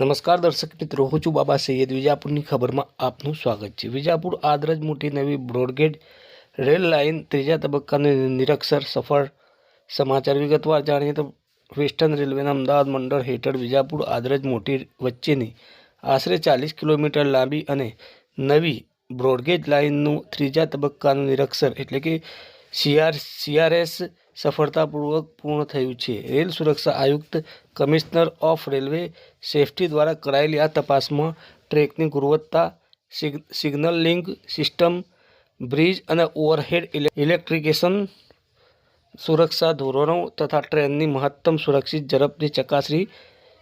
નમસ્કાર દર્શક મિત્રો, હું છું બાબા સૈયદ. વિજાપુરની ખબરમાં આપનું સ્વાગત છે. વિજાપુર આદરજ મોટી નવી બ્રોડગેજ રેલ લાઇન ત્રીજા તબક્કાનું નિરીક્ષણ સફળ. સમાચાર વિગતવાર જાણીએ તો વેસ્ટર્ન રેલવેના અમદાવાદ મંડળ હેઠળ વિજાપુર આદરજ મોટી વચ્ચેની આશરે 40 કિલોમીટર લાંબી અને નવી બ્રોડગેજ લાઇનનું ત્રીજા તબક્કાનું નિરીક્ષણ એટલે કે CRS સફળતાપૂર્વક પૂર્ણ થયું છે. રેલ સુરક્ષા આયુક્ત, કમિશનર ઓફ રેલવે સેફ્ટી દ્વારા કરાયેલી આ તપાસમાં ટ્રેકની ગુણવત્તા, સિગ્નલિંગ સિસ્ટમ, બ્રિજ અને ઓવરહેડ ઇલેક્ટ્રિફિકેશન, સુરક્ષા ધોરણો તથા ટ્રેનની મહત્તમ સુરક્ષિત ઝડપની ચકાસણી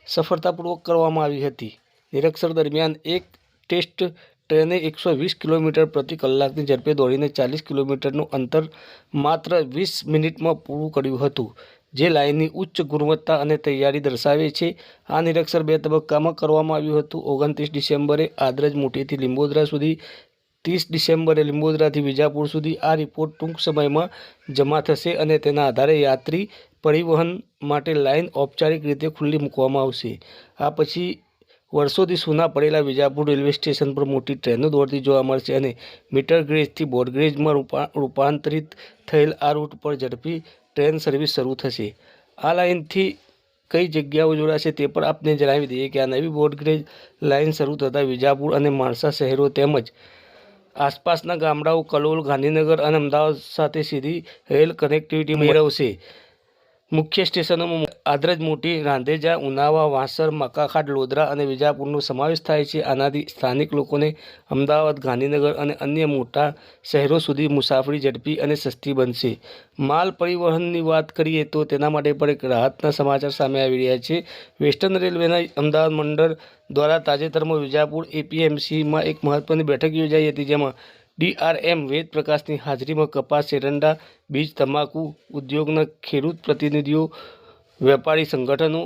સફળતાપૂર્વક કરવામાં આવી હતી. નિરીક્ષણ દરમિયાન એક ટેસ્ટ ટ્રેને 120 કિલોમીટર પ્રતિ કલાકની ઝડપે દોડીને 40 કિલોમીટરનું અંતર માત્ર 20 મિનિટમાં પૂરું કર્યું હતું, જે લાઇનની ઉચ્ચ ગુણવત્તા અને તૈયારી દર્શાવે છે. આ નિરીક્ષણ 2 તબક્કામાં કરવામાં આવ્યું હતું. 29 ડિસેમ્બરે આદરજ મોટીથી લીંબોદરા સુધી, 30 ડિસેમ્બરે લીંબોદરાથી વિજાપુર સુધી. આ રિપોર્ટ ટૂંક સમયમાં જમા થશે અને તેના આધારે યાત્રી પરિવહન માટે લાઇન ઔપચારિક રીતે ખુલ્લી મૂકવામાં આવશે. આ પછી વર્ષોથી સૂના પડેલા વિજાપુર રેલવે સ્ટેશન પર મોટી ટ્રેનો દોડતી જોવા મળશે અને મીટર ગેજથી બ્રોડગેજમાં રૂપાંતરિત થયેલ આ રૂટ પર ઝડપી ટ્રેન સર્વિસ શરૂ થશે. આ લાઇનથી કઈ જગ્યાઓ જોડાશે તે પર આપને જણાવી દઈએ કે આ નવી બ્રોડગેજ લાઇન શરૂ થતાં વિજાપુર અને માણસા શહેરો તેમજ આસપાસના ગામડાઓ કલોલ, ગાંધીનગર અને અમદાવાદ સાથે સીધી રેલ કનેક્ટિવિટી મેળવશે. મુખ્ય સ્ટેશનોમાં આદરજ મોટી, રાંધેજા, ઉનાવા, વાંસર, મકાખાડ, લોધરા અને વિજાપુરનો સમાવેશ થાય છે. આનાથી સ્થાનિક લોકોને અમદાવાદ, ગાંધીનગર અને અન્ય મોટા શહેરો સુધી મુસાફરી ઝડપી અને સસ્તી બનશે. માલ પરિવહનની વાત કરીએ તો તેના માટે પણ એક રાહતના સમાચાર સામે આવી રહ્યા છે. વેસ્ટર્ન રેલવેના અમદાવાદ મંડળ દ્વારા તાજેતરમાં વિજાપુર APMCમાં એક મહત્વની બેઠક યોજાઈ હતી, જેમાં DRM વેદ પ્રકાશની હાજરીમાં કપાસ, એરંડા, બીજ, તમાકુ ઉદ્યોગના ખેડૂત પ્રતિનિધિઓ, વેપારી સંગઠનો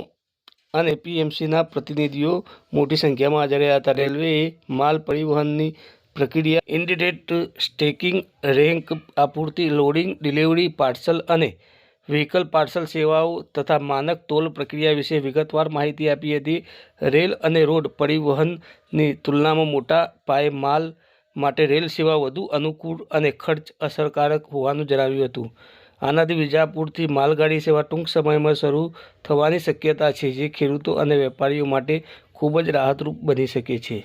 અને PMCના પ્રતિનિધિઓ મોટી સંખ્યામાં હાજર રહ્યા હતા. રેલવેએ માલ પરિવહનની પ્રક્રિયા, ઇન્ડિરેક્ટ સ્ટેકિંગ, રેન્ક આપૂર્તિ, લોડિંગ, ડિલિવરી, પાર્સલ અને વ્હીકલ પાર્સલ સેવાઓ તથા માનક તોલ પ્રક્રિયા વિશે વિગતવાર માહિતી આપી હતી. રેલ અને રોડ પરિવહનની તુલનામાં મોટા પાયે માલ માટે રેલ સેવા વધુ અનુકૂળ અને ખર્ચ અસરકારક હોવાનું જણાવ્યું હતું. આનાથી વિજાપુરથી માલગાડી સેવા ટૂંક સમયમાં શરૂ થવાની શક્યતા છે, જે ખેડૂતો અને વેપારીઓ માટે ખૂબ જ રાહતરૂપ બની શકે છે.